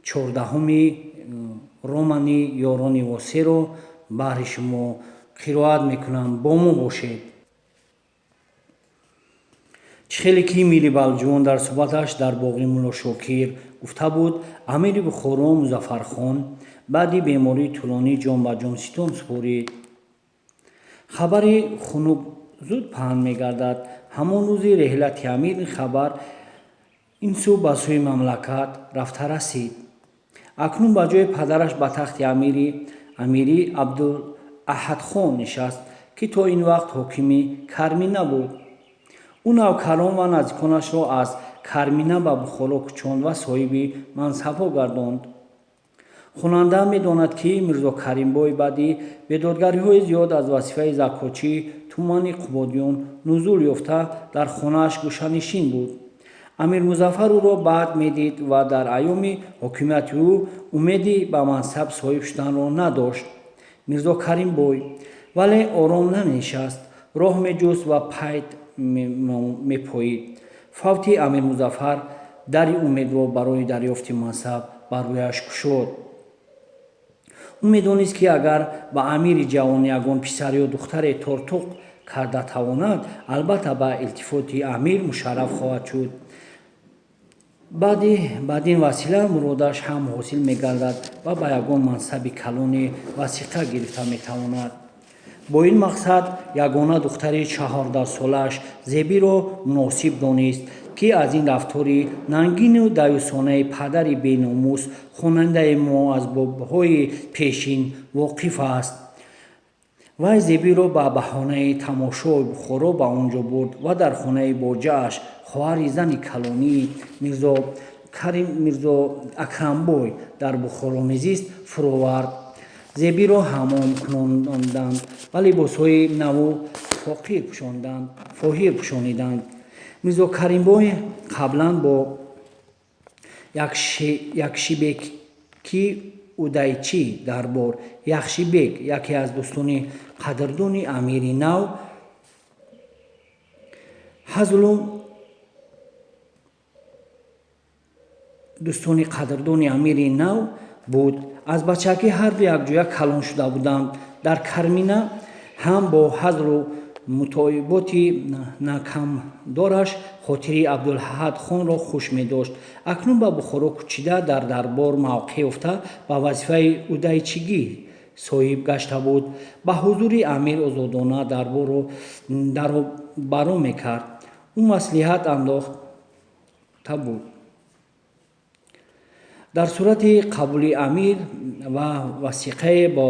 14 романи ёрони восеро баҳри шумо қироат мекунам, бо мо бошед. чихеле ки мири балҷувон дар суҳбаташ дар боғи мулло Шокир гуфта буд, амири Бухоро Музаффархон баъди бемории тӯлонӣ ҷон ба ҷон ситон супорид. хабари хунук зуд паҳн мегардад. ҳамон рӯзи реҳлати амир ин хабар ин сӯ ба сӯи мамлакат рафта расид. акнун ба ҷои падараш ба тахти амирӣ Абдулаҳадхон нишаст, ки то ин вақт ҳокими Кармина буд. ӯ навкарон ва наздиконашро аз Кармина ба Бухоро кӯчонд ва соҳиби мансабҳо гардонд. хонанда медонад, ки Мирзо Каримбой баъди бедодгариҳои зиёд аз вазифаи закочии тумани Қубодиён нузул ёфта, дар хонааш гӯшанишин буд. амир Музаффар ӯро бад медид ва дар айёми ҳокимияти ӯ умеди ба мансаб соҳиб шуданро надошт. Мирзо Каримбой вале ором нанишаст, роҳ меҷуст ва пайд мепоид. фавти амир Музаффар дари умедро барои дарёфти мансаб бар рӯяш кушод. ӯ медонист, ки агар ба амири ҷавон ягон писар ё духтаре тортуқ карда тавонад, албатта ба илтифоти амир мушарраф хоҳад шуд. бадин васила муродаш ҳам ҳосил мегардад ва ба ягон мансаби калони васиқа гирифта метавонад. бо ин мақсад ягона духтари 14-солааш Зебиро муносиб донист, ки аз ин рафтори нангину даюсонаи падари беномус хонандаи мо аз бобҳои пешин воқиф аст. вай Зебиро ба баҳонаи тамошои Бухоро ба он ҷо бурд ва дар хонаи боҷааш хоҳари зани калонии Мирзо Акрамбой дар Бухоро мезист фуровард. Зебиро ҳамом кунонданд ва либосҳои наву фоҳир пӯшониданд. Мирзо Каримбой қаблан бо Якшибеки Удайчӣ дарбор Яхшибек, яке аз дӯстони қадрдони амири нав, буд. аз бачагӣ ҳарду якҷоя калон шуда буданд. дар Кармина ҳам бо ҳазлу мутоиботи накамдораш хотири Абдулаҳадхонро хуш медошт. акнун ба Бухоро кӯчида дар дарбор мавқеъ ёфта ба вазифаи удайчигӣ соҳиб гашта буд. ба ҳузури амир озодона даро баро мекард. ӯ маслиҳат андохта буд. дар сурати қабули амир ва васиқае бо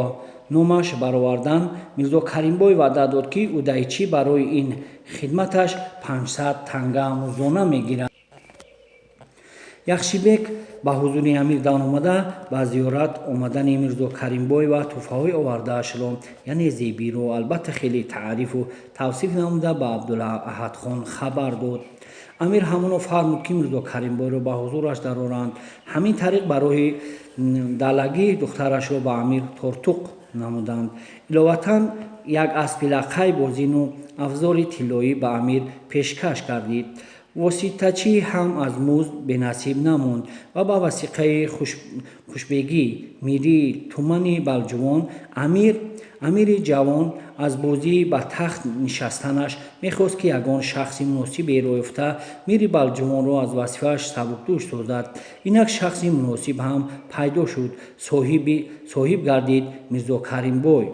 номаш баровардан, Мирзо Каримбой ваъда дод, ки Удайчӣ барои ин хидматаш 500 танга муздона мегирад. Яхшибек ба ҳузури амир даромада ба зиёрат омадани Мирзо Каримбой ва тӯҳфаҳои овардаашро, яъне Зебиро, албатта хеле таърифу тавсиф намуда ба Абдулаҳадхон хабар дод. амир ҳамоно фармуд, ки Мирзо Каримбойро ба ҳузураш дароранд. ҳамин тариқ барои далагӣ духтарашро ба амир тортуқ намуданд. иловатан як аспи лаққай бо зину афзори тиллоӣ ба амир пешкаш гардид. воситачӣ ҳам аз музд бенасиб намонд ва ба васиқаи хушбегӣ мирии тумани балҷувон амири ҷавон аз бозӣ ба тахт нишастанаш мехост, ки ягон шахси муносиберо ёфта мири балҷувонро аз вазифааш сабукдӯш созад. инак шахси муносиб ҳам пайдо шуд. соҳиб гардид Мирзо Каримбой.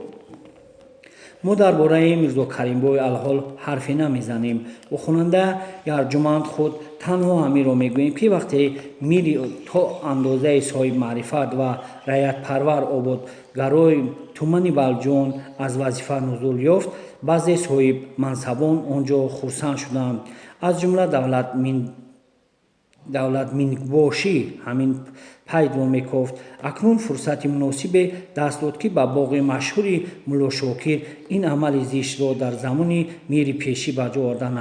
мо дар бораи Мирзо Каримбой алҳол ҳарфе намезанем. бо хонанда Ярҷуманд худ танҳо ҳаминро мегӯем, ки вақте мири то андозаи соҳиб маърифат ва раъятпарвар ободгарои тумани Балҷувон аз вазифа нузул ёфт, баъзе соҳиб мансабон он ҷо хурсанд шуданд. аз ҷумла давлатминкбошӣ ҳамин пайдро мекофт. акнун фурсати муносибе даст дод, ки ба боғи машҳури Мулло Шокир ин амали зиштро дар замони мири пешӣ ба ҷо ордан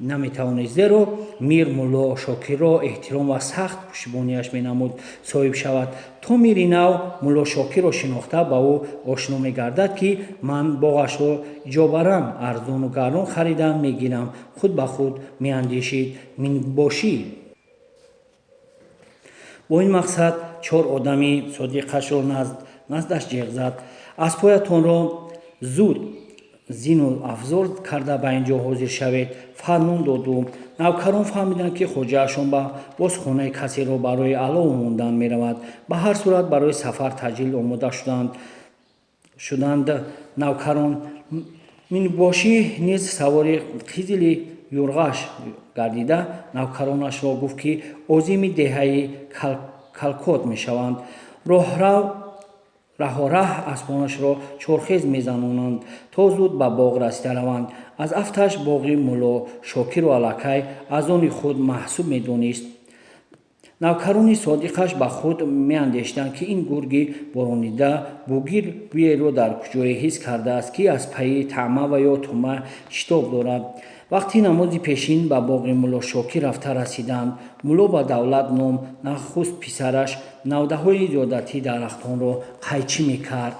наметавонист, зеро мир Мулло Шокирро эҳтиром ва сахт пуштибониаш менамуд. соҳиб шавад. то мири нав Мулло Шокирро шинохта ба ӯ ошно мегардад, ки ман боғашро иҷобаран арзону гарон харидам мегирам. худ ба худ меандешид. минкбошӣ бо ин мақсад 4 одами содиқашро наздаш ҷиғ зад. Аспоятонро зуд зину афзор карда ба ин ҷо ҳозир шавед. фармон доду. навкарон фаҳмиданд ки хоҷаашон ба бозхонаи касеро барои алов мондан меравад. ба ҳар сурат барои сафар таҷил омода шуданд. навкарон минбошӣ низ савори қизили юрғаш гардида навкаронашро гуфт ки озими деҳаи калкот мешаванд. раҳораҳ аспонашро чорхез мезанонанд, то зуд ба боғ расида раванд. аз афташ боғи мулло Шокиру аллакай аз они худ маҳсуб медонист. навкарони содиқаш ба худ меандештанд ки ин гурги боронида бугир бӯеро дар куҷое ҳис кардааст, ки аз пайи таъма ва ё тума шитоб дорад. вақти намози пешин ба боғи мулло Шокир рафта расиданд. мулло ба Давлат ном нахуст писараш навдаҳои зиёдати дарахтонро қайчӣ мекард.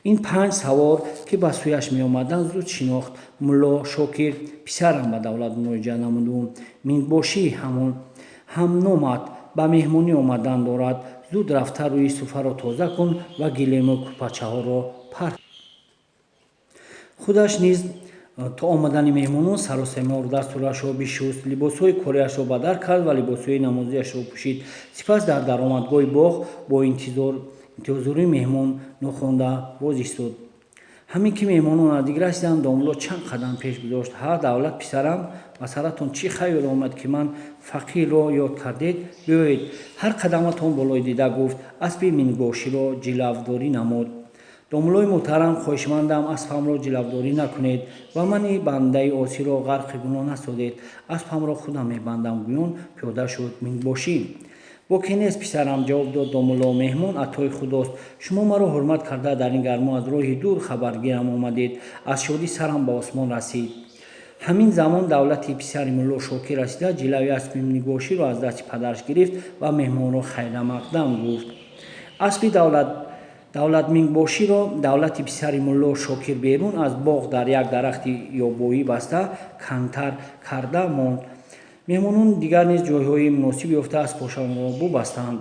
ин 5 савор ки ба сӯяш меомаданд зуд шинохт. мулло Шокир: писарам, ба Давлат муроҷиат намуду, минбошӣ ҳам номат ба меҳмонӣ омадан дорад. зуд рафта рӯи суфаро тоза кун ва гилему кӯпачаҳоро пар. худаш низ то омадани меҳмонон саросемор дастурашро бишуст, либосҳои кориашро ба дар кард ва либосҳои намозиашро пӯшид. сипас дар даромадгоҳи боғ бо интизори меҳмон нохонда боз истод. ҳамин ки меҳмонон наздик расиданд, домло чанд қадам пеш гузошт. ҳа Давлат писарам, ба саратон чӣ хаёл омад, ки ман фақирро ёд кардед? биёед ҳар қадаматон болои дида, гуфт. аспи мингоширо ҷилавдорӣ намуд. домлои муҳтарам, хоҳишмандам, аспамро ҷилавдорӣ накунед ва мани бандаи осиро ғарқи гуноҳ насозед. аспамро худам мебандам, гӯён пиёда шуд. минбошӣ: бо ки нест писарам, ҷавоб дод домло. меҳмон атои худост. шумо маро ҳурмат карда дар ин гармо аз роҳи дур хабаргирам омадед. аз шодӣ сарам ба осмон расид. ҳамин замон Давлати писари мулло Шокир расида, ҷилави аспи мингоширо аз дасти падараш гирифт ва меҳмонро хайрамақдам гуфт. аспи Давлат мингоширо Давлати писари мулло Шокир берун аз боғ дар як дарахти ёбоӣ баста кантар карда монд. меҳмонон дигар низ ҷойҳои муносиб ёфта аспошонро бубастанд.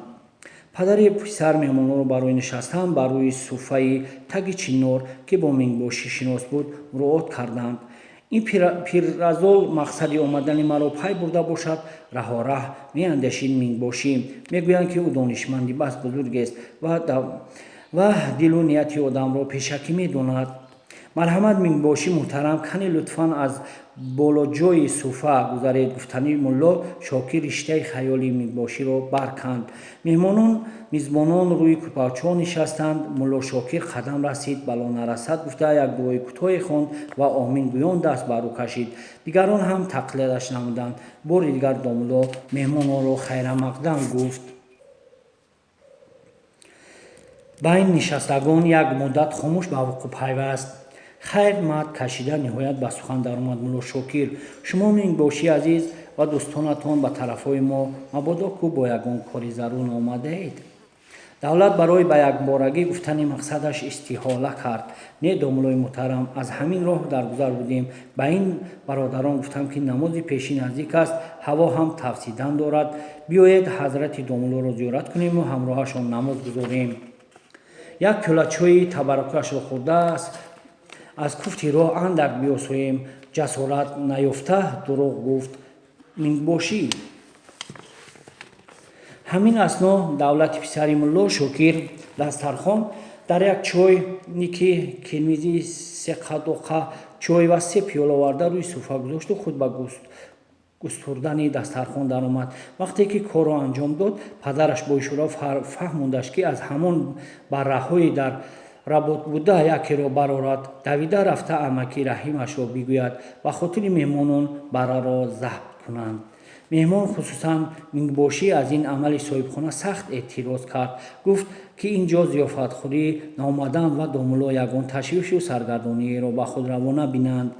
падари писар меҳмононро барои нишастан ба рӯи суфаи таги чиннор, ки бо мингошӣ шинос буд, муроот карданд. ин пирразол мақсади омадани маро пай бурда бошад. раҳораҳ меандешид. мингошӣ мегӯянд ки ӯ донишманди бас бузургест ва дилу нияти одамро пешакӣ медонад. марҳамат, минбошӣ муҳтарам, кане лутфан аз болоҷои суфа гузаред. гуфтани мулло Шокир риштаи хаёли минбоширо барканд. мизбонон рӯи кӯпачҳо нишастанд. мулло Шокир қадам расид, бало нарасад гуфта як дуои кӯтоҳе хонд ва омин гӯён даст ба рӯ кашид. дигарон ҳам тақлидаш намуданд. бори дигар домло меҳмононро хайрамақдам гуфт. ба ин нишастагон як муддат хомӯш ба вуқӯъ пайваст. хайр мад кашида ниҳоят ба сухан даромад мулло Шокир: шумо минбошӣ азиз ва дӯстонатон ба тарафҳои мо мабодо ку бо ягон кори зарур наомадаед. Давлат барои ба якборагӣ гуфтани мақсадаш истиҳола кард. Не домлои муҳтарам, аз ҳамин роҳ дар гузар будем. Ба ин бародарон гуфтам ки намози пешин наздик аст, ҳаво ҳам тафсидан дорад. биёед ҳазрати домлоро зиёрат кунему ҳамроҳашон намоз гузорем. як пиёла чойи табаррукашро хӯрда аз куфти роҳ андак биосоем. ҷасорат наёфта дурӯғ гуфт минбошӣ. ҳамин асно Давлати писари мулло Шокир дастархон дар як чойники кирмизи 3 қадоқа чой ва 3 пиёла оварда рӯи суфа гузошту худ ба густурдани дастархон даромад. вақте ки корро анҷом дод, падараш бо ишора фаҳмондаш ки аз ҳамон барраҳои дар работ буда якеро барорад. давида рафта амаки Раҳимашро бигӯяд ба хотири меҳмонон барраро забт кунанд. меҳмон хусусан минбошӣ аз ин амали соҳибхона сахт эътироз кард. гуфт ки ин ҷо зиёфатхӯрӣ наомаданд ва домло ягон ташвишу саргардониеро ба худ равона бинанд.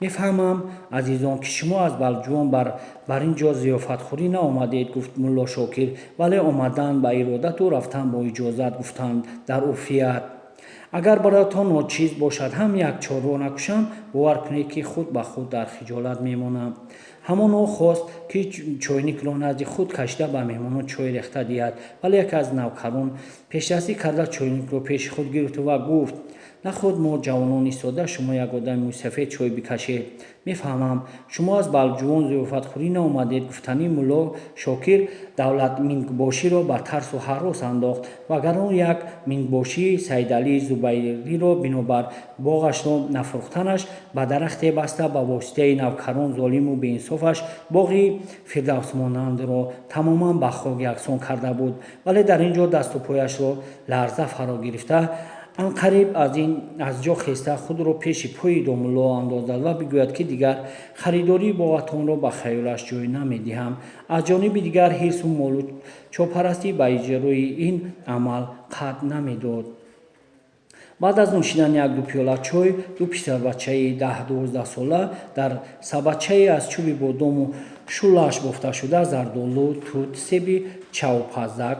мефаҳмам азизон ки шумо аз балҷуон бар ин ҷо зиёфатхӯрӣ наомадед, гуфт мулло Шокир, вале омадан ба иродату рафтан бо иҷозат гуфтанд дар урфият. агар бароятон ночиз бошад ҳам як чорро накушам, бовар кунед ки худ ба худ дар хиҷолат мемонам. ҳамон хост ки чойникро назди худ кашида ба меҳмонон чой рехта диҳад, вале яке аз навкарон пешдастӣ карда чойникро пеши худ гирифту ва гуфт: нахуд мо ҷавонон истода шумо як одами мӯйсафед чой бикашед. мефаҳмам шумо аз балҷувон зиёфатхӯрӣ наомадед. гуфтани мулло Шокир давлатмингбоширо ба тарсу ҳарос андохт. вагарон як мингбоши Сайдалии Зубайриро бинобар боғашро нафурӯхтанаш ба дарахте баста ба воситаи навкарон золиму беинсофаш боғи фирдавсмонандро тамоман ба хок яксон карда буд. вале дар ин ҷо дасту пояшро ларза фаро гирифта, анқариб аз ҷо хеста худро пеши пӯи домулло андозад ва бигӯяд ки дигар харидории боғатонро ба хаёлаш ҷой намедиҳам. аз ҷониби дигар ҳирсу молу чопарастӣ ба иҷрои ин амал қатъ намедод. баъд аз нӯшидани як-ду пиёла чой, ду писарбачаи 10-12 сола дар сабадчае аз чӯби бодому шӯлааш бофташуда зардолу, тут, себи ҷавпазак,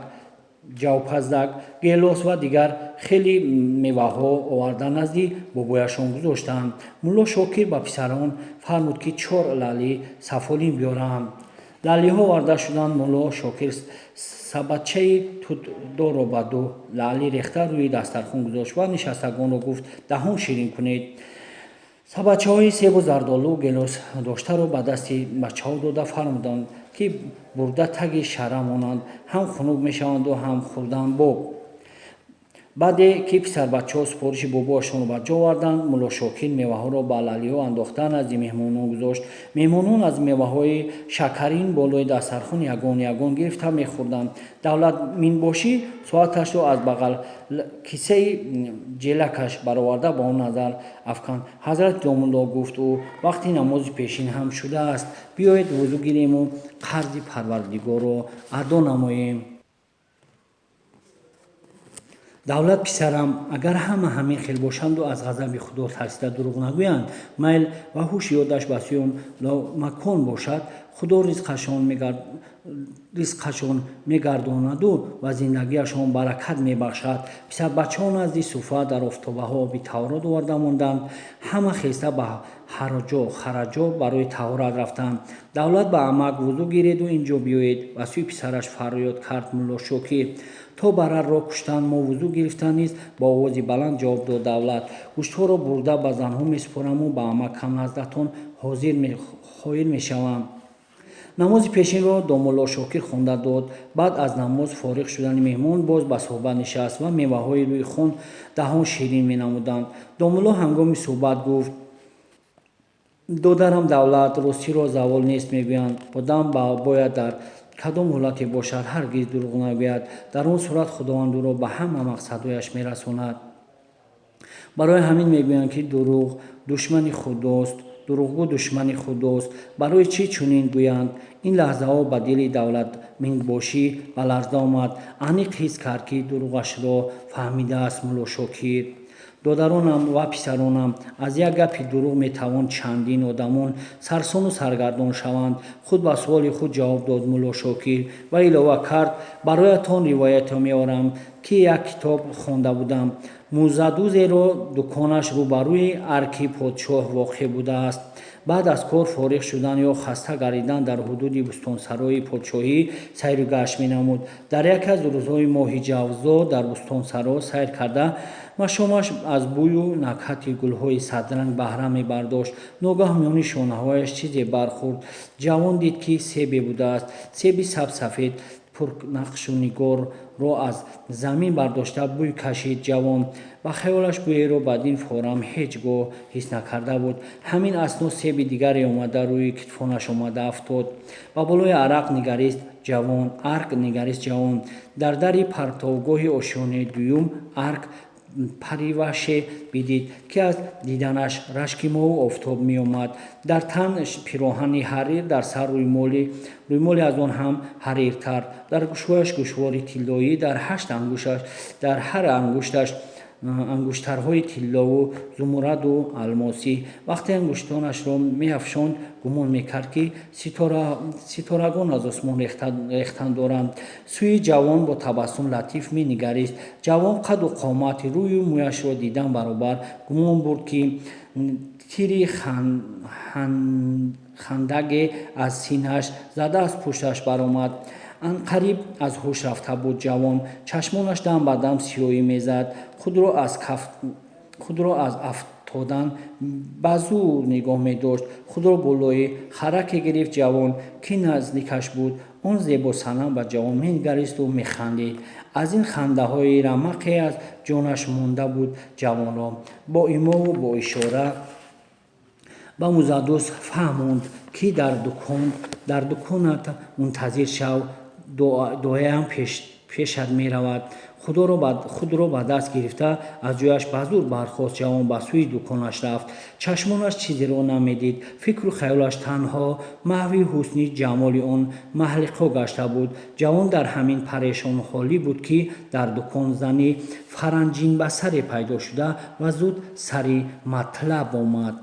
гелос ва дигар хеле меваҳо оварда назди бобояшон гузоштанд. мулло Шокир ба писарон фармуд ки 4 лали сафолин биёранд. лалиҳо оварда шуданд. мулло Шокир сабадчаи тутдорро ба 2 лали рехта рӯи дастархон гузошт ва нишастагонро гуфт: даҳон ширин кунед. сабадчаҳои себу зардолу гелос доштаро ба дасти бачаҳо дода фармуданд, ки бурда таги шара монанд, ҳам хунук мешаванду ҳам хӯрдан боб. баъде ки писарбачаҳо супориши бобоашонро ба ҷо оварданд, мулло Шокир меваҳоро ба лалиҳо андохта назди меҳмонон гузошт. меҳмонон аз меваҳои шакарин болои дастархон ягон гирифта мехӯрданд. давлатминбошӣ соаташро аз бағал кисаи ҷелакаш бароварда ба он назар афканд. ҳазрати домулло, гуфт ӯ, вақти намози пешин ҳам шудааст. биёед вузӯ гирему қарзи Парвардигорро адо намоем. давлат писарам, агар ҳама ҳамин хел бошанду аз ғазаби худо тарсида дурӯғ нагӯянд, майл ва ҳуши ёдаш ба сӯи он ломакон бошад, худо ризқашон мегардонаду ва зиндагиашон баракат мебахшад. писарбачаҳо назди суфа дар офтобаҳо оби таҳорат оварда монданд. ҳама хеста ба хараҷо барои таҳорат рафтанд. давлат ба амак: вузӯ гиреду ин ҷо биёед. ба сӯи писараш фарёд кард мулло Шокир: то барарро куштанд, мо вузӯ гирифта низ. бо овози баланд ҷавоб дод давлат: гӯштҳоро бурда ба занҳо месупораму ба амакам наздатон ҳоил мешавам. намози пешинро домулло Шокир хонда дод. баъд аз намоз фориғ шудани меҳмон боз ба суҳбат нишаст ва меваҳои рӯи хон даҳон ширин менамуданд. домулло ҳангоми суҳбат гуфт: додарам давлат, ростиро завол нест мегӯянд. одам бояд дар кадом ҳолате бошад ҳаргиз дурӯғ нагӯяд. дар он сурат худованд ӯро ба ҳама мақсадҳояш мерасонад. барои ҳамин мегӯянд ки дурӯғгӯ душмани худост. барои чӣ чунин гӯянд? ин лаҳзаҳо ба дили давлатмингбошӣ ба ларза омад. аниқ ҳис кард ки дурӯғашро фаҳмидааст мулло Шокир. додаронам ва писаронам, аз як гапи дурӯғ метавон чандин одамон сарсону саргардон шаванд. худ ба суоли худ ҷавоб дод мулло Шокир ва илова кард: бароятон ривоятро меорам, ки як китоб хонда будам. мӯзадузеро дуконаш рӯбарӯи арки подшоҳ воқеъ будааст. баъд аз кор фориғ шудан ё хаста гаридан дар ҳудуди бӯстонсарои подшоҳӣ сайру гашт менамуд. дар яке аз рӯзҳои моҳи ҷавзо дар бӯстонсаро сайр карда, машомаш аз бӯю накҳати гулҳои садранг баҳра мебардошт. ногаҳ миёни шонаҳояш чизе бархӯрд. ҷавон дид, ки себе будааст. себи сабсафед пурнақшу нигорро аз замин бардошта бӯй кашид. ҷавон ба хаёлаш бӯеро бадин форам ҳеҷ гоҳ ҳис накарда буд. ҳамин асно себи дигаре омада рӯи китфонаш омада афтод. ба болои арк нигарист ҷавон. дар дари партовгоҳи ошёнаи дуюм арк париваше бидид, ки аз диданаш рашки моҳу офтоб меомад. дар тан пироҳани ҳарир, дар сар рӯймоли аз он ҳам ҳариртар. дар гӯшҳояш гӯшвори тиллоӣ, дар ҳар ангушташ ангуштарҳои тиллову зумураду алмосӣ. вақте ангуштонашро меафшонд, гумон мекард, ки ситорагон аз осмон рехтан доранд. сӯи ҷавон бо табассум латиф менигарист. ҷавон қадду қомати рӯю мӯяшро дидан баробар гумон бурд, ки тири хандаге аз синааш зада аз пушташ баромад. анқариб аз ҳуш рафта буд ҷавон. Чашмонаш дам ба дам сиёҳӣ мезад. худро аз афтодан ба зур нигоҳ медошт. худро болои хараке гирифт ҷавон, ки наздикаш буд. он зебосанам ба ҷавон менигаристу механдид. аз ин хандаҳои рамақе аз ҷонаш монда буд ҷавонро. бо имову бо ишора ба музаддус фаҳмонд, ки дар дуконат мунтазир шав, дояам пешат меравад. худро ба даст гирифта аз ҷояш ба зур бархост ҷавон ба сӯи дуконаш рафт. чашмонаш чизеро намедид. фикру хаёлаш танҳо маҳви ҳусни ҷамоли он маҳлиқо гашта буд. ҷавон дар ҳамин парешонҳолӣ буд, ки дар дукон зани фаранҷинбасаре пайдо шуда ва зуд сари матлаб омад.